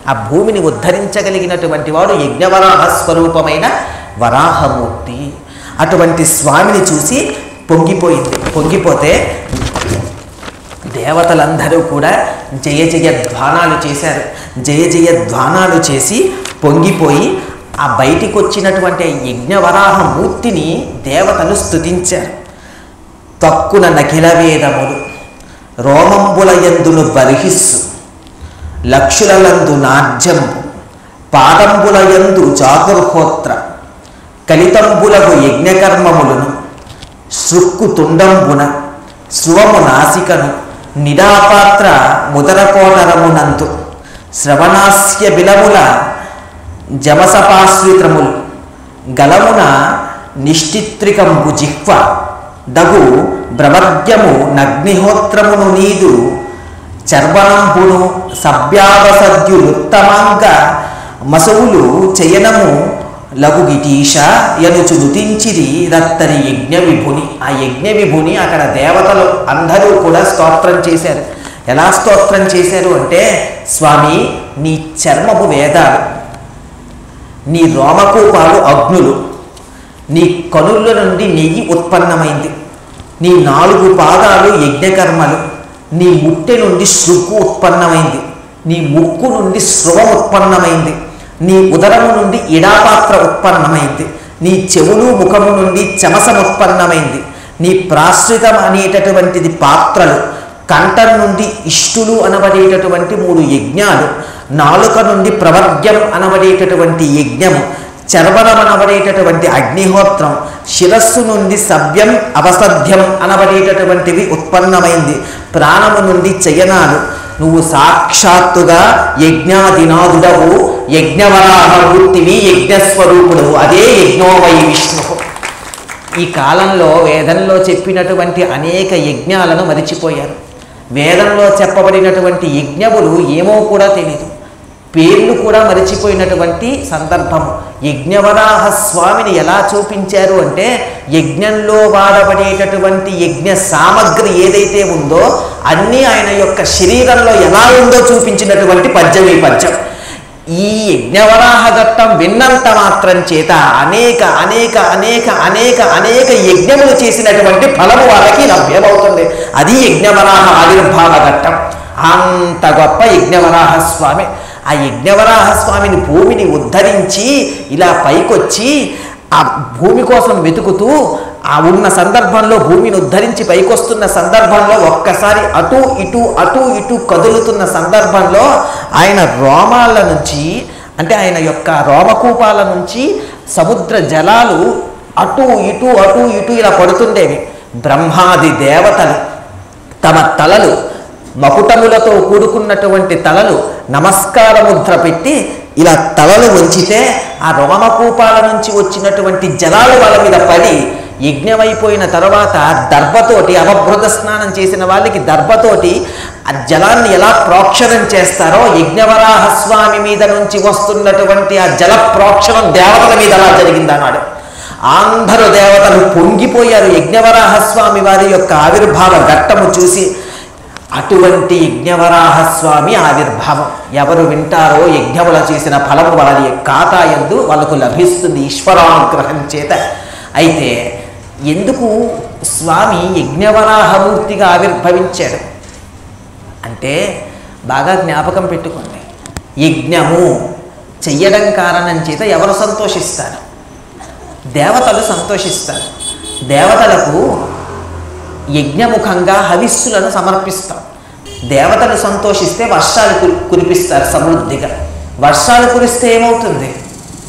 ఆ భూమిని ఉద్ధరించగలిగినటువంటి వాడు యజ్ఞవరాహ స్వరూపమైన వరాహమూర్తి. అటువంటి స్వామిని చూసి పొంగిపోయింది. పొంగిపోతే దేవతలందరూ కూడా జయ జయ ధ్వానాలు చేశారు. జయ జయ ధ్వానాలు చేసి పొంగిపోయి ఆ బయటికి వచ్చినటువంటి యజ్ఞవరాహ మూర్తిని దేవతలు స్తుతించారు. తక్కున నఖిల వేదములు రోమంబుల యందును బర్హిస్సు లక్షులందు నాజ్యంబు పాదంబుల యందు చాతుర్హోత్ర కలితంబులకు యజ్ఞకర్మములను శృక్కు తుండంబున శృవము నాసికను నిడాపాత్ర ముదరకోటరమునందు శ్రవణాస్య బిలముల జమసపాశ్రితములు గలమున నిష్టిత్రికంబు జిహ్వ దగు బ్రవర్గ్యము నగ్నిహోత్రమును నీదు చర్వణంబును సభ్యావసద్యులుత్తమాంగ మసవులు చయనము లఘుగిటీష యనుచు నుతించిరి రత్తరి యజ్ఞ విభుని. ఆ యజ్ఞ విభుని అక్కడ దేవతలు అందరూ కూడా స్తోత్రం చేశారు. ఎలా స్తోత్రం చేశారు అంటే స్వామి నీ చర్మపు వేదాలు, నీ రోమకూపాలు అగ్నులు, నీ కనుల నుండి నెయ్యి ఉత్పన్నమైంది, నీ 4 పాదాలు యజ్ఞకర్మలు, నీ ముట్టె నుండి శృక్కు ఉత్పన్నమైంది, నీ ముక్కు నుండి శృవం ఉత్పన్నమైంది, నీ ఉదరము నుండి ఇడాపాత్ర ఉత్పన్నమైంది, నీ చెవులు ముఖము నుండి చమసం ఉత్పన్నమైంది, నీ ప్రాశ్రితం అనేటటువంటిది పాత్రలు, కంఠం నుండి ఇష్టులు అనబడేటటువంటి 3 యజ్ఞాలు, నాలుక నుండి ప్రవర్గ్యం అనబడేటటువంటి యజ్ఞము, చర్వణం అనబడేటటువంటి అగ్నిహోత్రం, శిరస్సు నుండి సవ్యం అవసధ్యం అనబడేటటువంటివి ఉత్పన్నమైంది, ప్రాణము నుండి చయనాలు. నువ్వు సాక్షాత్తుగా యజ్ఞాదినాథుడవు, యజ్ఞవరాహమూర్తివి, యజ్ఞస్వరూపుడవు, అదే యజ్ఞోవై విష్ణు. ఈ కాలంలో వేదంలో చెప్పినటువంటి అనేక యజ్ఞాలను మరిచిపోయారు. వేదంలో చెప్పబడినటువంటి యజ్ఞములు ఏమో కూడా తెలియదు, పేర్లు కూడా మరిచిపోయినటువంటి సందర్భము. యజ్ఞవరాహ స్వామిని ఎలా చూపించారు అంటే యజ్ఞంలో వాడబడేటటువంటి యజ్ఞ సామగ్రి ఏదైతే ఉందో అన్నీ ఆయన యొక్క శరీరంలో ఎలా ఉందో చూపించినటువంటి పద్యం ఈ పద్యం. ఈ యజ్ఞవరాహ ఘట్టం విన్నంత మాత్రం చేత అనేక అనేక అనేక అనేక అనేక యజ్ఞములు చేసినటువంటి ఫలము వాళ్ళకి లభ్యమవుతుంది. అది యజ్ఞవరాహ ఆవిర్భావ ఘట్టం. అంత గొప్ప యజ్ఞవరాహ స్వామి. ఆ యజ్ఞవరాహ స్వామిని భూమిని ఉద్ధరించి ఇలా పైకొచ్చి ఆ భూమి కోసం వెతుకుతూ ఆ ఉన్న సందర్భంలో భూమిని ఉద్ధరించి పైకొస్తున్న సందర్భంలో ఒక్కసారి అటు ఇటు కదులుతున్న సందర్భంలో ఆయన రోమాల నుంచి అంటే ఆయన యొక్క రోమకూపాల నుంచి సముద్ర జలాలు అటు ఇటు ఇలా పడుతుండేవి. బ్రహ్మాది దేవతలు తమ తలలు మకుటములతో కూడుకున్నటువంటి తలలు నమస్కార ముద్ర పెట్టి ఇలా తలలు వంచితే ఆ రోమకూపాల నుంచి వచ్చినటువంటి జలాలు వాళ్ళ మీద పడి యజ్ఞమైపోయిన తర్వాత దర్భతోటి అవభృత స్నానం చేసిన వాళ్ళకి దర్భతోటి ఆ జలాన్ని ఎలా ప్రోక్షణం చేస్తారో యజ్ఞవరాహ స్వామి మీద నుంచి వస్తున్నటువంటి ఆ జల ప్రోక్షణం దేవతల మీద అలా జరిగిందన్నాడు. అందరూ దేవతలు పొంగిపోయారు యజ్ఞవరాహ స్వామి వారి యొక్క ఆవిర్భావ ఘట్టము చూసి. అటువంటి యజ్ఞవరాహ స్వామి ఆవిర్భావం ఎవరు వింటారో యజ్ఞముల చేసిన ఫలము వారి ఖాతా యందు వాళ్ళకు లభిస్తుంది ఈశ్వరానుగ్రహం చేత. అయితే ఎందుకు స్వామి యజ్ఞవరాహమూర్తిగా ఆవిర్భవించాడు అంటే బాగా జ్ఞాపకం పెట్టుకోండి. యజ్ఞము చెయ్యడం కారణం చేత ఎవరు సంతోషిస్తారు? దేవతలు సంతోషిస్తారు. దేవతలకు యజ్ఞముఖంగా హవిస్సులను సమర్పిస్తాం. దేవతలు సంతోషిస్తే వర్షాలు కురిపిస్తారు సమృద్ధిగా. వర్షాలు కురిస్తే ఏమవుతుంది?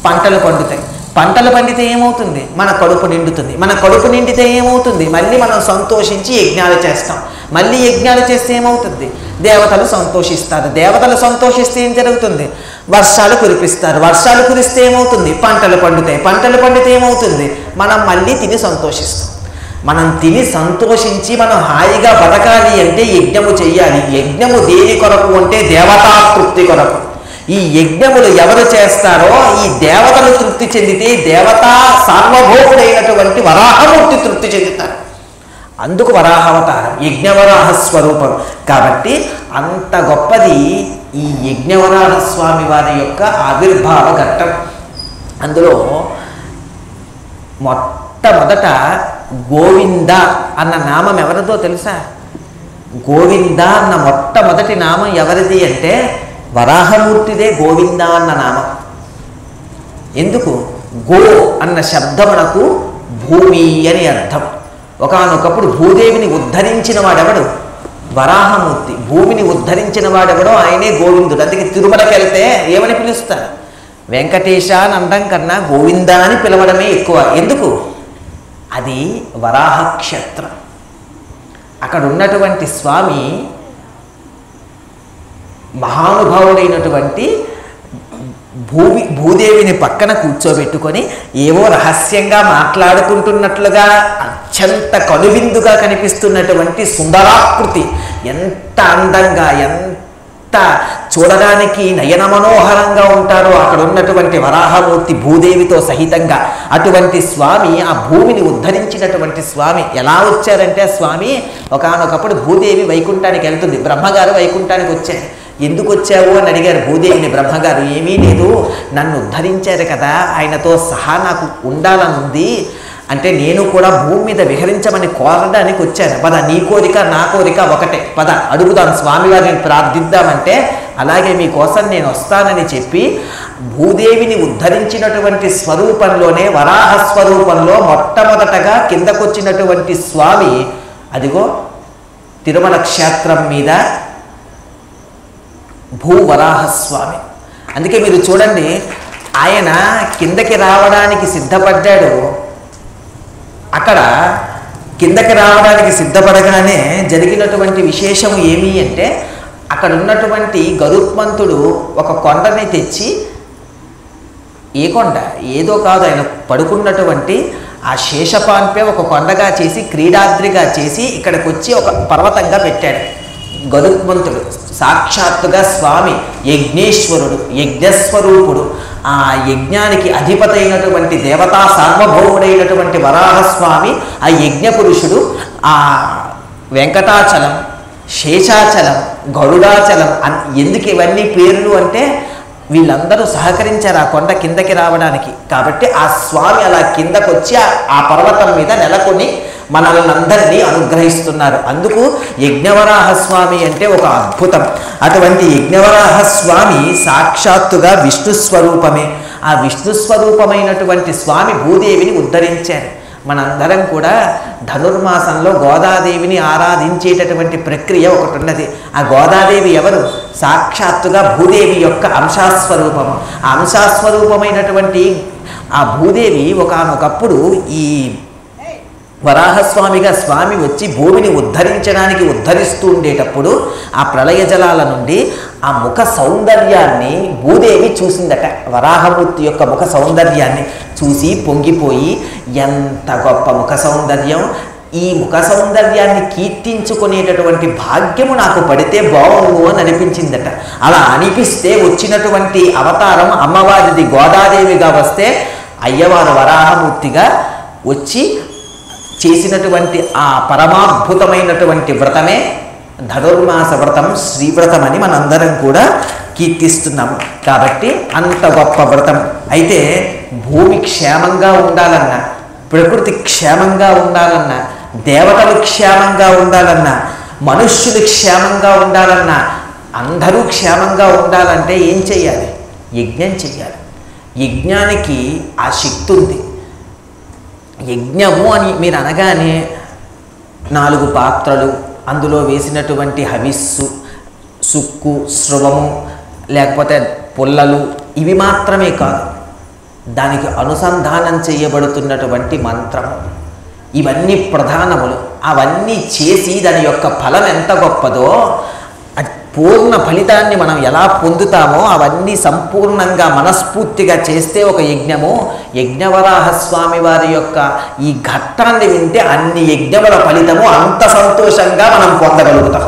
పంటలు పండుతాయి. పంటలు పండితే ఏమవుతుంది? మన కడుపు నిండుతుంది. మన కడుపు నిండితే ఏమవుతుంది? మళ్ళీ మనం సంతోషించి యజ్ఞాలు చేస్తాం. మళ్ళీ యజ్ఞాలు చేస్తే ఏమవుతుంది? దేవతలు సంతోషిస్తారు. దేవతలు సంతోషిస్తే ఏం జరుగుతుంది? వర్షాలు కురిపిస్తారు. వర్షాలు కురిస్తే ఏమవుతుంది? పంటలు పండుతాయి. పంటలు పండితే ఏమవుతుంది? మనం మళ్ళీ తిని సంతోషిస్తాం. మనం తిని సంతోషించి మనం హాయిగా బతకాలి అంటే యజ్ఞము చెయ్యాలి. యజ్ఞము దేని కొరకు అంటే దేవతా తృప్తి కొరకు. ఈ యజ్ఞములు ఎవరు చేస్తారో ఈ దేవతలు తృప్తి చెందితే దేవతా సార్వభౌముడైనటువంటి వరాహమూర్తి తృప్తి చెందుతారు. అందుకు వరాహావతారం, యజ్ఞవరాహ స్వరూపం. కాబట్టి అంత గొప్పది ఈ యజ్ఞవరాహ స్వామి వారి యొక్క ఆవిర్భావ ఘట్టం. అందులో మొట్టమొదట గోవింద అన్న నామం ఎవరిదో తెలుసా? గోవింద అన్న మొట్టమొదటి నామం ఎవరిది అంటే వరాహమూర్తిదే గోవింద అన్న నామం. ఎందుకు? గో అన్న శబ్దమునకు భూమి అని అర్థం. ఒకానొకప్పుడు భూదేవిని ఉద్ధరించిన వాడెవడు? వరాహమూర్తి. భూమిని ఉద్ధరించిన వాడెవడో ఆయనే గోవిందుడు. అందుకే తిరుమలకి వెళ్తే ఏమని పిలుస్తారు? వెంకటేశ అని అనడం కన్నా గోవింద అని పిలవడమే ఎక్కువ. ఎందుకు? అది వరాహక్షేత్రం. అక్కడ ఉన్నటువంటి స్వామి మహానుభావుడైనటువంటి భూదేవిని పక్కన కూర్చోబెట్టుకొని ఏవో రహస్యంగా మాట్లాడుకుంటున్నట్లుగా అత్యంత కనువిందుగా కనిపిస్తున్నటువంటి సుందరాకృతి. ఎంత అందంగా, ఎంత చూడడానికి నయన మనోహరంగా ఉంటారో అక్కడ ఉన్నటువంటి వరాహమూర్తి భూదేవితో సహితంగా. అటువంటి స్వామి, ఆ భూమిని ఉద్ధరించినటువంటి స్వామి ఎలా వచ్చారంటే, ఆ స్వామి ఒకానొకప్పుడు భూదేవి వైకుంఠానికి వెళ్తుంది. బ్రహ్మగారు వైకుంఠానికి వచ్చారు. ఎందుకు వచ్చావు అని అడిగారు భూదేవిని బ్రహ్మగారు. ఏమీ లేదు, నన్ను ఉద్ధరించారు కదా, ఆయనతో సహా నాకు ఉండాలని ఉంది అంటే నేను కూడా భూమి మీద విహరించమని కోరడానికి వచ్చాను. పద, నీ కోరిక నా కోరిక ఒకటే, పద అడుగుదాం స్వామివారిని ప్రార్థిద్దామంటే అలాగే మీకోసం నేను వస్తానని చెప్పి భూదేవిని ఉద్ధరించినటువంటి స్వరూపంలోనే వరాహ స్వరూపంలో మొట్టమొదటగా కిందకొచ్చినటువంటి స్వామి అదిగో తిరుమల క్షేత్రం మీద భూవరాహస్వామి. అందుకే మీరు చూడండి, ఆయన కిందకి రావడానికి సిద్ధపడ్డాడు. అక్కడ కిందకి రావడానికి సిద్ధపడగానే జరిగినటువంటి విశేషము ఏమి అంటే, అక్కడ ఉన్నటువంటి గరుత్మంతుడు ఒక కొండని తెచ్చి, ఏ కొండ ఏదో కాదు, ఆయన పడుకున్నటువంటి ఆ శేషపాన్పే ఒక కొండగా చేసి క్రీడాద్రిగా చేసి ఇక్కడికి వచ్చి ఒక పర్వతంగా పెట్టాడు గరుత్మంతుడు. సాక్షాత్తుగా స్వామి యజ్ఞేశ్వరుడు, యజ్ఞస్వరూపుడు. ఆ యజ్ఞానికి అధిపతి అయినటువంటి దేవతా సార్వభౌముడైనటువంటి వరాహస్వామి, ఆ యజ్ఞ పురుషుడు, ఆ వెంకటాచలం, శేషాచలం, గరుడాచలం. ఎందుకు ఇవన్నీ పేర్లు అంటే వీళ్ళందరూ సహకరించారు ఆ కొండ కిందకి రావడానికి. కాబట్టి ఆ స్వామి అలా కిందకు వచ్చి ఆ పర్వతం మీద నెలకొని మనల్ని అందరినీ అనుగ్రహిస్తున్నారు. అందుకు యజ్ఞవరాహస్వామి అంటే ఒక అద్భుతం. అటువంటి యజ్ఞవరాహస్వామి సాక్షాత్తుగా విష్ణు స్వరూపమే. ఆ విష్ణు స్వరూపమైనటువంటి స్వామి భూదేవిని ఉద్ధరించారు. మనందరం కూడా ధనుర్మాసంలో గోదాదేవిని ఆరాధించేటటువంటి ప్రక్రియ ఒకటి ఉన్నది. ఆ గోదాదేవి ఎవరు? సాక్షాత్తుగా భూదేవి యొక్క అంశాస్వరూపము. ఆ అంశాస్వరూపమైనటువంటి ఆ భూదేవి ఒకానొకప్పుడు ఈ వరాహస్వామిగా స్వామి వచ్చి భూమిని ఉద్ధరిస్తూ ఉండేటప్పుడు ఆ ప్రళయ జలాల నుండి ఆ ముఖ సౌందర్యాన్ని భూదేవి చూసిందట. వరాహమూర్తి యొక్క ముఖ సౌందర్యాన్ని చూసి పొంగిపోయి, ఎంత గొప్ప ముఖ సౌందర్యం, ఈ ముఖ సౌందర్యాన్ని కీర్తించుకునేటటువంటి భాగ్యము నాకు పడితే బాగుండు అని అనిపించిందట. అలా అనిపిస్తే వచ్చినటువంటి అవతారం అమ్మవారిది గోదాదేవిగా వస్తే అయ్యవారు వరాహమూర్తిగా వచ్చి చేసినటువంటి ఆ పరమాద్భుతమైనటువంటి వ్రతమే ధనుర్మాస వ్రతం, శ్రీవ్రతం అని మనందరం కూడా కీర్తిస్తున్నాము. కాబట్టి అంత గొప్ప వ్రతం. అయితే భూమి క్షేమంగా ఉండాలన్నా, ప్రకృతి క్షేమంగా ఉండాలన్నా, దేవతలు క్షేమంగా ఉండాలన్నా, మనుష్యులు క్షేమంగా ఉండాలన్నా, అందరూ క్షేమంగా ఉండాలంటే ఏం చెయ్యాలి? యజ్ఞం చెయ్యాలి. యజ్ఞానికి ఆ శక్తి ఉంది. యజ్ఞము అని మీరు అనగానే 4 పాత్రలు, అందులో వేసినటువంటి హవిస్సు, సుక్కు, స్రవము, లేకపోతే పుల్లలు, ఇవి మాత్రమే కాదు, దానికి అనుసంధానం చేయబడుతున్నటువంటి మంత్రము, ఇవన్నీ ప్రధానములు. అవన్నీ చేసి దాని యొక్క ఫలం ఎంత గొప్పదో, పూర్ణ ఫలితాన్ని మనం ఎలా పొందుతామో అవన్నీ సంపూర్ణంగా మనస్ఫూర్తిగా చేస్తే ఒక యజ్ఞము. యజ్ఞవరాహస్వామి వారి యొక్క ఈ ఘట్టాన్ని వింటే అన్ని యజ్ఞముల ఫలితము అంత సంతోషంగా మనం పొందగలుగుతాం.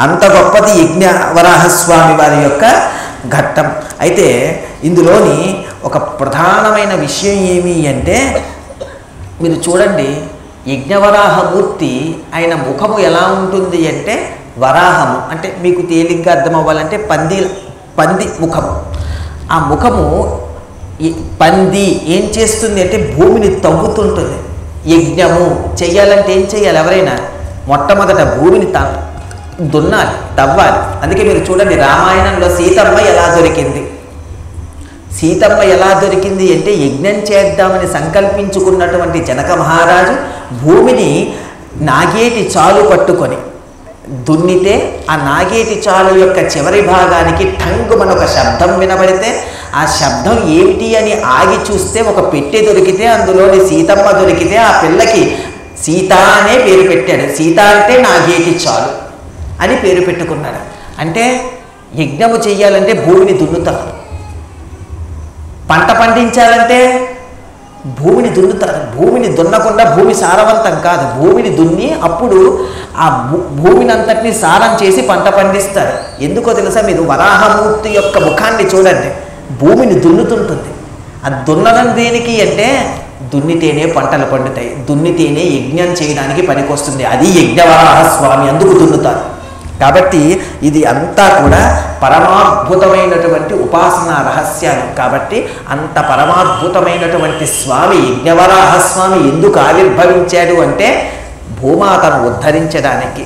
అంత గొప్పది యజ్ఞవరాహస్వామి వారి యొక్క ఘట్టం. అయితే ఇందులోని ఒక ప్రధానమైన విషయం ఏమి అంటే, మీరు చూడండి, యజ్ఞవరాహమూర్తి ఆయన ముఖము ఎలా ఉంటుంది అంటే, వరాహము అంటే మీకు తేలిగ్గా అర్థం అవ్వాలంటే పంది ముఖము. ఆ ముఖము పంది ఏం చేస్తుంది అంటే భూమిని తవ్వుతుంటుంది. యజ్ఞము చెయ్యాలంటే ఏం చెయ్యాలి? ఎవరైనా మొట్టమొదట భూమిని దున్నాలి, తవ్వాలి. అందుకే మీరు చూడండి, రామాయణంలో సీతమ్మ ఎలా దొరికింది. సీతమ్మ ఎలా దొరికింది అంటే, యజ్ఞం చేద్దామని సంకల్పించుకున్నటువంటి జనక మహారాజు భూమిని నాగేటి చాలు పట్టుకొని దున్నితే, ఆ నాగేటి చాలు యొక్క చివరి భాగానికి టంగుమని ఒక శబ్దం వినబడితే, ఆ శబ్దం ఏమిటి అని ఆగి చూస్తే ఒక పెట్టె దొరికితే, అందులోని సీతమ్మ దొరికితే, ఆ పిల్లకి సీత అనే పేరు పెట్టాడు. సీత అంటే నాగేటి చాలు అని పేరు పెట్టుకున్నాడు. అంటే యజ్ఞము చెయ్యాలంటే భూమిని దున్నుతారు, పంట పండించాలంటే భూమిని దున్నుతారు. భూమిని దున్నకుండా భూమి సారవంతం కాదు. భూమిని దున్ని అప్పుడు ఆ భూమిని అంతటినీ సారం చేసి పంట పండిస్తారు. ఎందుకో తెలుసా? మీరు వరాహమూర్తి యొక్క ముఖాన్ని చూడండి, భూమిని దున్నుతుంటుంది. అది దున్నడం దేనికి అంటే, దున్నితేనే పంటలు పండుతాయి, దున్నితేనే యజ్ఞం చేయడానికి పనికొస్తుంది. అది యజ్ఞవరాహస్వామి, అందుకు దున్నుతారు. కాబట్టి ఇది అంతా కూడా పరమాద్భుతమైనటువంటి ఉపాసనా రహస్యాలు. కాబట్టి అంత పరమాద్భుతమైనటువంటి స్వామి యజ్ఞవరాహస్వామి ఎందుకు ఆవిర్భవించాడు అంటే, భూమాతను ఉద్ధరించడానికి,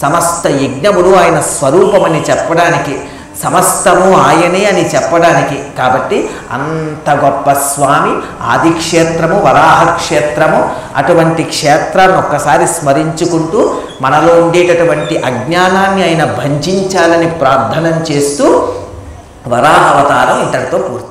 సమస్త యజ్ఞములు ఆయన స్వరూపమని చెప్పడానికి, సమస్తము ఆయనే అని చెప్పడానికి. కాబట్టి అంత గొప్ప స్వామి ఆదిక్షేత్రము, వరాహక్షేత్రము. అటువంటి క్షేత్రాన్ని ఒక్కసారి స్మరించుకుంటూ మనలో ఉండేటటువంటి అజ్ఞానాన్ని ఆయన భంజించాలని ప్రార్థన చేస్తూ వరాహ అవతారం ఇంతటితో పూర్తి.